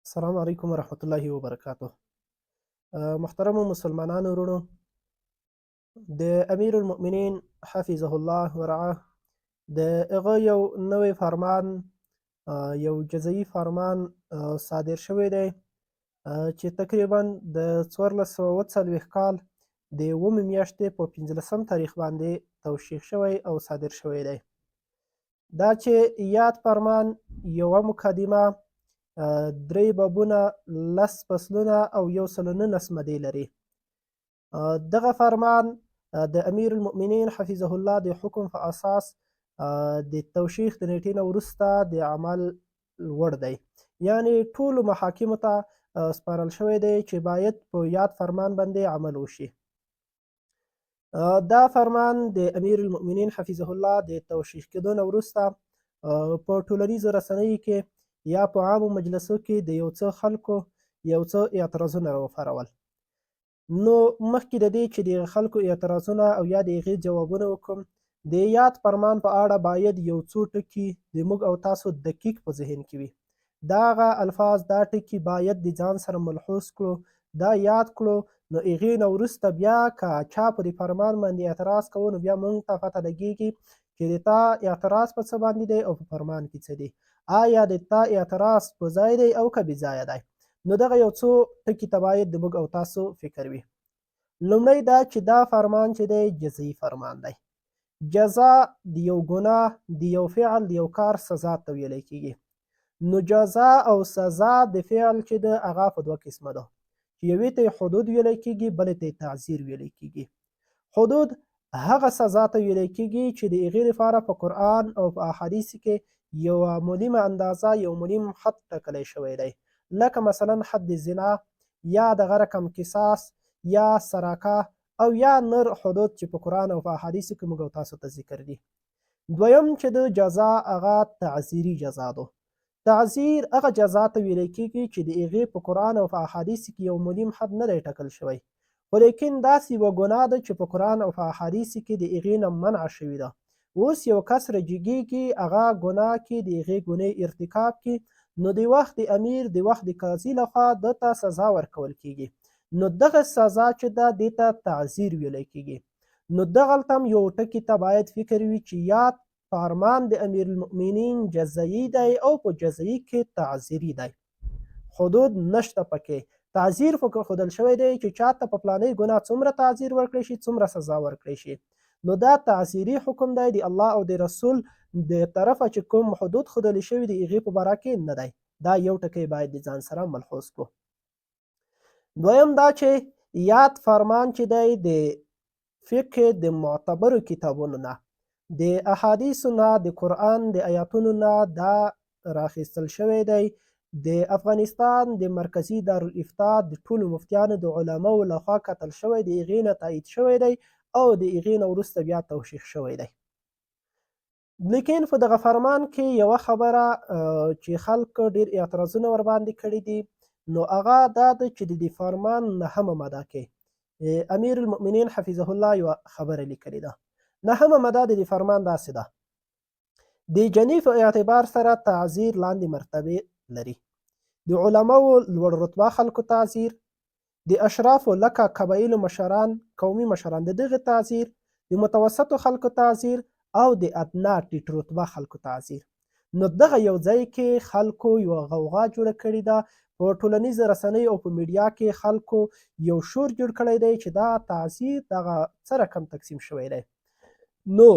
السلام علیکم ورحمت الله وبرکاته. محترمو مسلمانانو وروڼو، د امیر المؤمنین حفظه الله ورعاه د هغه یو نوی فرمان، یو جزایی فرمان صادر شوی دی، چې تقریبا د 1440 کال د اوومې میاشتې په 15 تاریخ باندې توشیح شوی او صادر شوی دی. دا چې یاد فرمان یوه مقدمه، 3 بابونه، 10 فصلونه او 119 مادې لري. دغه فرمان د امیر المؤمنین حفظه الله د حکم په اساس د توشیح د نیټې نه وروسته د عمل وړ دی، یعنی ټولو محاکمو ته سپارل شوی دی چې باید په یاد فرمان باندې عمل وشي. دا فرمان د امیر المؤمنین حفظه الله د توشیح کېدو نه وروسته په ټولنیزو رسنیو کې یا په عامو مجلسو کې د یو څه خلکو یو څه اعتراضونه راوپارول. نو مخکې د دې چې د خلکو اعتراضونه او یا د هغې جوابونه وکړم، د یاد فرمان په اړه باید یو څو ټکي د موږ او تاسو دقیق په ذهن کې وي. دا هغه الفاظ، دا ټکي باید د ځان سره ملحوظ کړو، دا یاد کړو، نو هغې نه وروسته بیا که چا په دې فرمان باندې اعتراض کوو نو بیا موږ ته پته لګېږي چې د تا اعتراض په څه باندې دی او په فرمان کې څه دی. آیا د تا اعتراض په ځای دی او که بې ځایه دی؟ نو دغه یو څو ټکي ته باید د موږ او تاسو فکر وي. لومړی دا چې دا فرمان چې دی جزایي فرمان دی. جزا د یو ګناه، د یو فعل، د یو کار سزا ته ویلی کېږي. نو جزا او سزا د فعل چې ده هغه په دوه قسمه ده، چې یوې ته یې حدود ویلی کېږي، بلې ته یې تعزیر ویلی کېږي. حدود هغه سزا ته ویلی کېږي چې د هغې لپاره په قرآن او په احادیثو کې یوه ملیمه اندازه، یو ملیم حد ټاکلی شوی دی، لکه مثلا حد زنا، یا دغه رقم قصاص، یا سراقه او یا نور حدود چې په قرآن او په احادیثو کې موږ او تاسو ته ذکر دي. دویم چې د جزا هغه تعزیري جزا ده. تعزیر هغه جزا ته ویلی کېږي چې د هغې په قرآن او په احادیثو کې یو ملیم حد نه دی ټاکل شوی، خو لیکن داسې یوه ګناه ده چې په قرآن او په احادیثو کې د هغې نه منع شوې ده. اوس یو کس رجیږي، هغه ګناه کې د هغې ګناه ارتکاب کې، نو د وخت د امیر، د وخت د قاضي لخوا ده ته سزا ورکول کېږي. نو دغه سزا چې ده دې ته تعزیر ویلی کېږي. نو دغلته هم یو ټکي ته باید فکر وي چې یاد فرمان د امیر المؤمنین جزایي دی او په جزایي کې تعزیري دی. حدود نشته پکې. تعزیر خو ښودل شوی دی چې چاته په فلانۍ ګناه څومره تعزیر ورکړی شي، څومره سزا ورکړی شي. نو دا تعزیري حکم دی، د الله او د رسول د طرفه چې کوم حدود ښودلی شوي د هغې په باره کې نه دی. دا یو ټکی باید د ځان سره ملحوظ کړو. دویم دا چې یاد فرمان چې دی د فقه د معتبرو کتابونو نه، د احادیثو نه، د قرآن د آیاتونو نه دا راخیستل شوی دی. د افغانستان د مرکزي دارالافتاء د ټولو مفتیانو د علماو لخوا کتل شوی، د هغې نه تایید شوی دی او د هغې نه وروسته بیا توشیح شوی دی. لیکن په دغه فرمان کې یوه خبره چې خلکو ډېر اعتراضونه ورباندې کړي دي، نو هغه دا ده چې د دې فرمان 9مه ماده کې امیر المؤمنین حفظه الله یوه خبره لیکلې ده. 9مه ماده د دې فرمان داسې ده: د جنیف اعتبار سره تعزیر لاندې مرتبې لري. د علماو لوړ رتبه خلکو تعزیر، د اشرافو لکه قبایلو مشران، قومي مشران د دغه تعزیر، د متوسطو خلکو تعزیر او د ادنا ټیټ رتبه خلکو تعزیر. نو دغه یو ځای کې خلکو یوه غوغا جوړه کړې ده، په ټولنیزو رسنیو او په میډیا کې خلکو یو شور جوړ کړی دی چې دا تعزیر دغه څه رقم تقسیم شوی دی. نو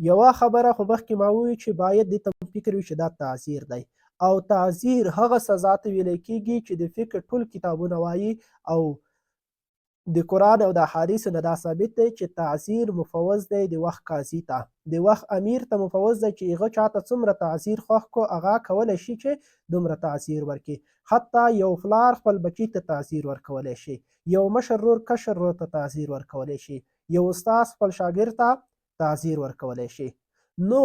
یوه خبره خو مخکې ما وویل چې باید دې ته فکر وي چې دا تعزیر دی، او تعزیر هغه سزا ته ویلی کېږي چې د فقه ټول کتابونه وایي او د قرآن او د احادیثو نه دا ثابت دی چې تعزیر مفوض دی د وخت قاضي ته، د وخت امیر ته مفوض دی چې هغه چاته څومره تعزیر خوښ کړو هغه کولی شي چې دومره تعزیر ورکړي. حتی یو پلار خپل بچي ته تعزیر ورکولی شي، یو مشر ورور کشر ورور ته تعزیر ورکولی شي، یو استاد خپل شاګرد ته تعزیر ورکولی شي. نو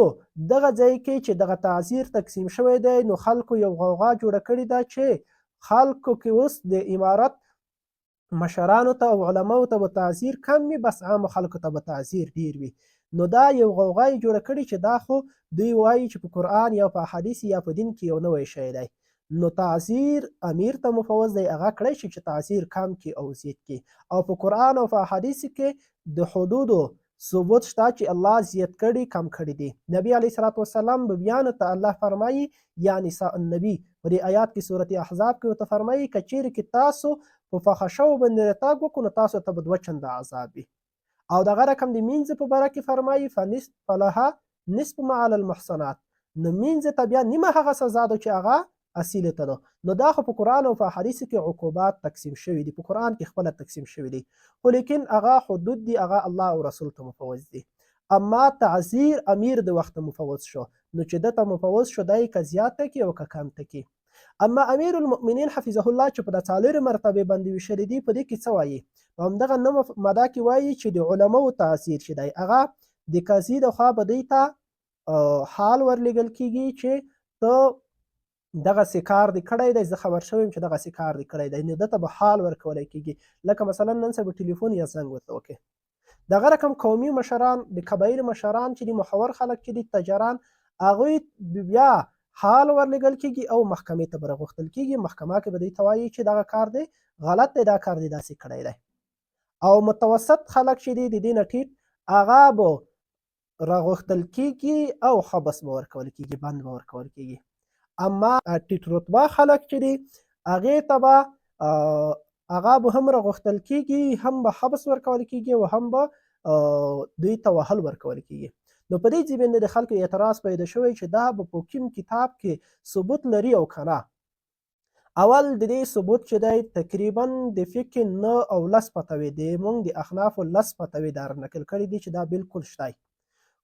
دغه ځای کې چې دغه تعزیر تقسیم شوی دی، نو خلکو یو غوغا جوړه کړې ده چې خلکو کې اوس د امارت مشرانو ته او علماو ته به تعزیر کم وي، بس عامو خلکو ته به تعزیر ډیر وي. نو دا یو غوغا یې جوړه کړې چې دا خو دوی وایي چې په قرآن یا په احادیث یا په دین کې یو نوی شی دی. نو تعزیر امیر ته مفوض دی، هغه کړی شي چې تعزیر کم کړي او زیات کړي. او په قرآن او په احادیثو کې د حدودو ثبوت شته چې الله زیات کړي کم کړي دي. نبی علیه الصلاة والسلام بیانو ته الله فرمایي یا نساء النبي په دې آیات کې سورت احزاب کې ورته فرمایي که چیرې کې تاسو په فحشو باندې رتګ وکړو نو تاسو ته به 2 چنده عذاب وي. او دغه رقم د مینځ په باره کې فرمایي فلها نصف ما علی المحصنات، نو مینځ ته بیا نیمه هغه سزا ده چې هغه اصیلې ته ده. نو دا خو په قرآن او په حدیثو کې عقوبات تقسیم شوي دي، په قرآن کې خپله تقسیم شوي دي، خو لیکن هغه حدود دي، هغه الله او رسول ته مفوض دي. اما تعزیر امیر د وخت مفوض شو، نو چې ده ته مفوض شو دی که زیاته کړي او که کم ته کړي. اما امیر المؤمنین حفظه الله چې په د 4 مرتبې باندې ویشلي دي، په دې کې څه وایي؟ په همدغه 9 ماده کې وایي چې د علماو تعزیر چې دی هغه د قاضي د خوا به دوی ته حال ورلیږل کېږي چې ته دغسې کار دې کړی دی، زه خبر شوی یم چې دغسې کار دې کړی دی، نو ده ته به حال ورکولی کېږي. لکه مثلا نن سبا ټلیفون یا زنګ ورته وکړې. دغه رقم قومي مشران، د قبایل مشران چې دي، محور خلک چې دي، تجاران، هغوی بیا حال ورلیږل کېږي او محکمې ته به راغوښتل کېږي. محکمه کې به دوی ته وایي چې دغه کار دی غلط دی، دا کار دی داسې کړی دی. او متوسط خلک چې دي د دې نه ټیټ، هغه به راغوښتل کېږي او حبس به ورکول کېږي، بند به ورکول کېږي. اما ټیټ رتبه خلک چې دي هغې ته به هغه به هم راغوښتل کېږي، هم به حبس ورکول کېږي او هم به دوی ته وهل ورکول کېږي. نو په دې ځای باندې د خلکو اعتراض پیدا شوی چې دا به په کوم کتاب کې ثبوت لري او که نه. اول د دې ثبوت چې دی تقریبا د فقه 9 او 10 فتوې د موږ د احنافو 10 فتوې دا نقل کړي دي چې دا بالکل شته.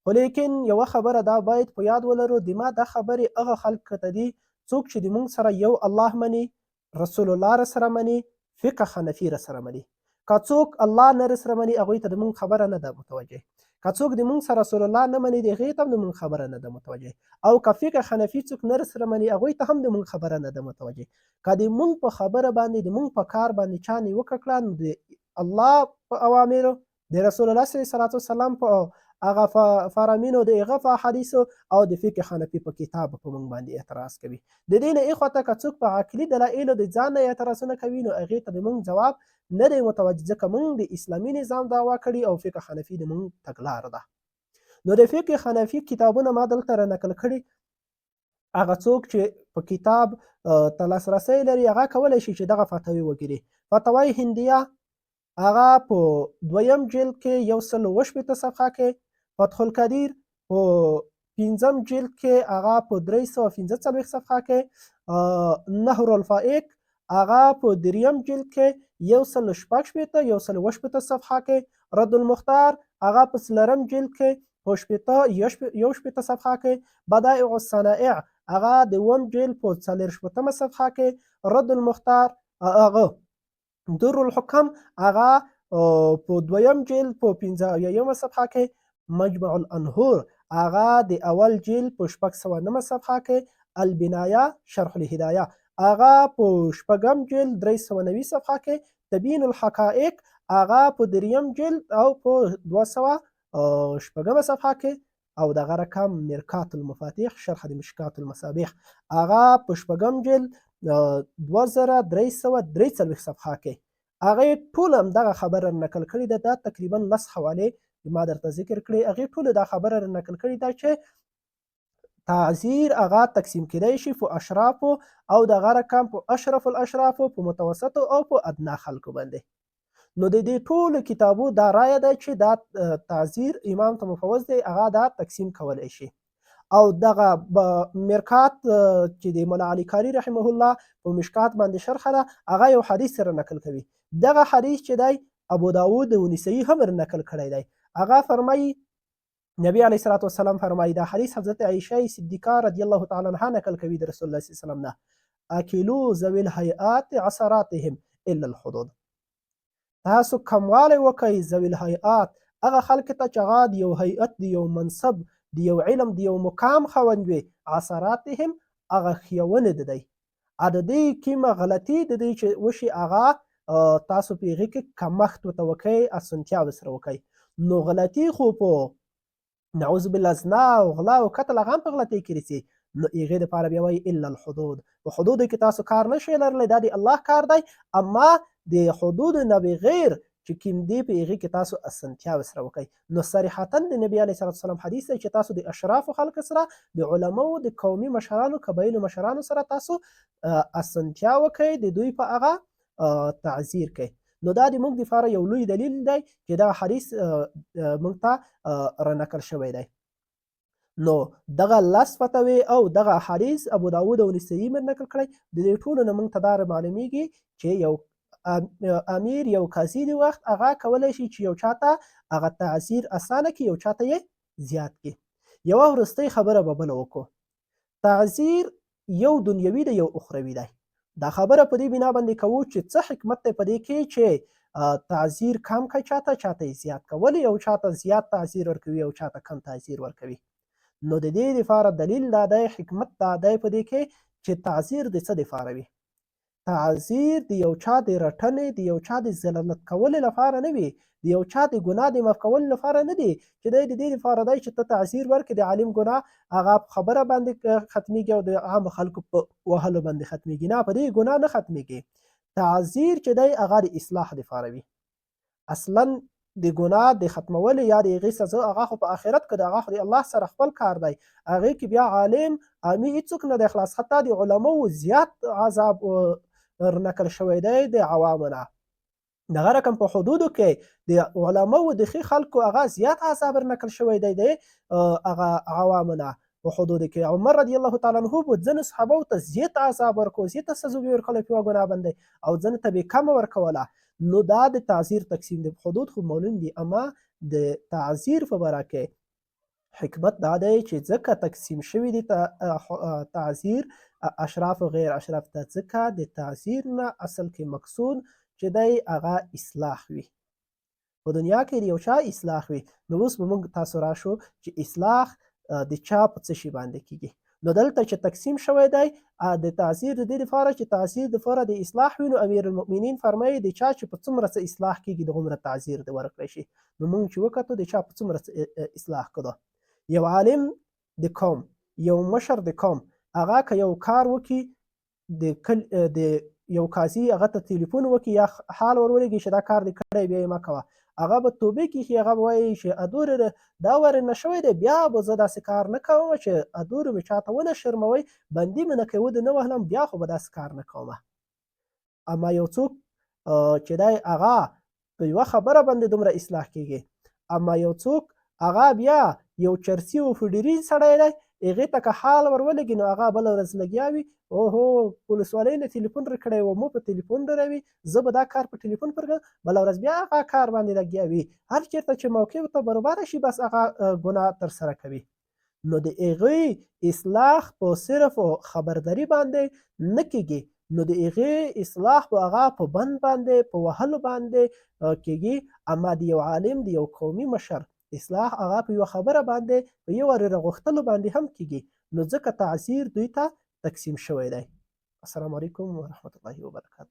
خو لیکن یوه خبره دا باید په یاد ولرو، د ما دا خبرې هغه خلک ته دي څوک چې د موږ سره یو الله مني، رسول الله رسره مني، فقه حنفي رسره مني. که څوک الله نه رسره مني هغوی ته د موږ خبره نه ده متوجه. که څوک د موږ سره رسول الله نه مني د هغې ته هم د موږ خبره نه ده متوجه. او که فقه حنفي څوک نه رسره مني هغوی ته هم د موږ خبره نه ده متوجه. که د موږ په خبره باندې د موږ په کار باندې چا نیوکه کړه نو د الله په اوامرو، د رسول الله صلی الله علیه وسلم په هغه فرامینو، د هغه په حدیثو او د فقه حنفي په کتاب په موږ باندې اعتراض کوي. د دې نه ایخواته که څوک په عقلي دلایلو د ځان نه اعتراضونه کوي نو هغې ته د موږ جواب نه دی متوجه، ځکه موږ د اسلامي نظام دعوا کړي او فقه حنفي د موږ تګلاره ده. نو د فقه حنفي کتابونه ما دلته را نقل کړي. هغه څوک چې په کتاب ته لاسرسی لري هغه کولی شي چې دغه فتوې وګوري. فتوی هندیه هغه په 2م جلد کې 180 صفحه کې، فتح القدیر په 5م جلد کې هغه په 345 صفحه کې، نهر الفائق هغه په 3م جلد کې 116 صفحه کې، رد المختار هغه په 4م جلد کې په 61 صفحه کې، بدائع الصنائع هغه د 1م جلد په 44 صفحه کې، رد المختار هغه در الحکم هغه په 2م جلد په 51 صفحه کې، مجمع الانهور هغه د اول جلد په 609 صفحه کې، البنایه شرح الهدایه هغه په 4م جلد 390 صفحه کې، تبیین الحقائق هغه په 3م جلد او په 208 صفحه کې، او دغه رقم مرکات المفاتيح شرح د مشکات المصابيح هغه په 4م جلد 2343 صفحه کې. هغې ټول همدغه خبره نقل کړې ده. دا تقریبا 10 حوالې ما درته ذکر کړې، هغې ټولې دا خبره نقل کړې ده چې تعزیر هغه تقسیم کیدای شي په اشرافو او دغه رقم په اشرف الاشرافو، په متوسطو او په ادنا خلکو باندې. نو د دې ټولو کتابو دا رایه ده چې دا تعزیر امام ته مفوض دی هغه دا تقسیم کولی شي. او دغه مرکات چې د مولا علي کاري رحمه الله په مشکات باندې شرحه ده هغه یو حدیث سره نقل کوي. دغه حدیث چې دی ابو داود ونسایي هم نقل کړی دی. هغه فرمایي نبی علیه الصلاة والسلام فرمایي، دا حدیث حضرت عایشه صدیقه رضی الله تعالی عنها نقل کوي د رسول الله صلی الله علیه وسلم نه، اکلو ذوي الهیئات عثراتهم الا الحدود. تاسو کموالی وکئ ذوي الهیئات هغه خلک ته چې هغه د یو هیئت، د یو منصب، د یو علم، د یو مقام خاوند وي، عثراتهم هغه ښیونې د دی، د دې کومه غلطي د دې چې وشي هغه تاسو په هغې کې کمښت ورته وکئ، اسانتیا ورسره وکئ. نو غلطي خو په نعوذ بالله زنا او غلا او قتل هغه هم په غلطۍ کې رسي. نو هغې دپاره بیا وایي الا الحدود، په حدودو کې تاسو کار نشئ لرلی، دا د الله کار دی، اما د حدودو نه بغیر چې کوم دی په هغې کې تاسو اسانتیا ورسره وکئ. نو صریحتا د نبي علیه صلات وسلام حدیث دی چې تاسو د اشرافو خلکو سره، د علماو، د قومي مشرانو، قبایلو مشرانو سره تاسو اسانتیا وکئ، د دوی په هغه تعذیر کوئ. نو دا د موږ دپاره یو لوی دلیل دی چې دا حدیث موږ ته رانقل شوی دی. نو دغه لس فتوې او دغه حدیث ابو داود او نسایي مې نقل کړی. د دې ټولو نه موږ ته دا معلومیږي چې یو امیر، یو قاضي د وخت هغه کولی شي چې یو چاته هغه تعذیر اسانه کړي، یو چاته یې زیات کړي. یوه وروستۍ خبره به بله وکړو. تعذیر یو دنیوي دی، یو اخروي دی. دا خبره په دې بنا باندې کوو چې څه حکمت دی په دې کې چې تعذیر کم کړئ چاته، چاته یې زیات کړه. ولې یو چاته زیات تعذیر ورکوي او چاته کم تعذیر ورکوي؟ نو د دې دپاره دلیل دا دی، حکمت دا دی په دې کې چې تعذیر د څه دپاره وي؟ تعذیر د یو چا د رټنې، د یو چا د ذلت کولو لپاره نه وي، د یو چا د ګناه د معاف کولو لپاره نه دی، چې دی د دې لپاره دی چې ته تعذیر ورکړې، د عالم ګناه هغه په خبره باندې ختمیږي او د عامو خلکو په وهلو باندې ختمیږي. نه، په دې ګناه نه ختمیږي. تعذیر چې دی هغه د اصلاح دپاره وي. اصلا د ګناه د ختمولو یا د هغې سزا هغه خو په آخرت کې د هغه خو د الله سره خپل کار دی. هغې کې بیا عالم عامي هېڅوک نه دی خلاص. حتی د علماو زیات عذاب نقل شوی دی د عوامو نه. دغه رقم په حدودو کې د علماو د ښې خلکو هغه زیات عذاب نقل شوی دی د هغه عوامو نه. په حدودو کې عمر رضی الله تعالی عنه په ځینو صحابو ته زیات عذاب ورکړو، زیاته سزا به یې ورکوله په یوه ګناه باندې، او ځینو ته به یې کمه ورکوله. نو دا د تعذیر تقسیم دی. حدود خو معلوم دي، اما د تعذیر په باره کې حکمت دا دی چې ځکه تقسیم شوي دي تعذیر اشراف او غیر اشراف ته، ځکه د تعذیر نه اصل کې مقصود چې دی هغه اصلاح وي، په دنیا کې د یو چا اصلاح وي. نو اوس به موږ تاسو راشو چې اصلاح د چا په څه شي باندې کیږي. نو دلته چې تقسیم شوی دی د تعذیر د دې لپاره چې تعذیر دپاره د اصلاح وي، نو امیر المؤمنین فرمایي د چا چې په څومره څه اصلاح کیږي دغومره تعذیر د ورکړی شي. نو موږ چې وکتو د چا په څومره څه اصلاح کړو. یو عالم د قوم، یو مشر د قوم، هغه که یو کار وکړي، د یو قاضي هغه ته تلیفون وکړي یا حال ور ولېږي چې دا کار دې کړی بیا یې مه کوه، هغه به توبې کښي، هغه به وایي چې ادورې دا ورنه شوی دی، بیا به زه داسې کار نه کوم چې ادورې مې چاته ونه شرموئ، بندي مې نه کوي، ودې نه وهلم، بیا خو به داسې کار نه کومه. اما یو څوک چې دی هغه په یوه خبره باندې دومره اصلاح کیږي، اما یو څوک هغه بیا یو چرسي او فډري سړی دی، هغې ته که حال ور ولګي نو هغه بله ورځ لګیا وي، اوهو ولسوالۍ نه تلیفون راکړی و، مو په تلیفون دروي، زه به دا کار په تلیفون پر کوم، بله ورځ بیا هغه کار باندې لګیا وي. هر چېرته چې موقع ورته برابره شي بس هغه ګناه ترسره کوي. نو د هغې اصلاح په صرف خبرداري باندې نه کیږي، نو د هغې اصلاح په هغه په بند باندې، په وهلو باندې کیږي. اما د یو عالم، د یو قومي مشر اصلاح هغه په یوه خبره باندې، په یو رغښتلو باندې هم کیږي. نو ځکه تعذیر دوی ته تقسیم شوی دی. السلام علیکم ورحمة الله وبرکاته.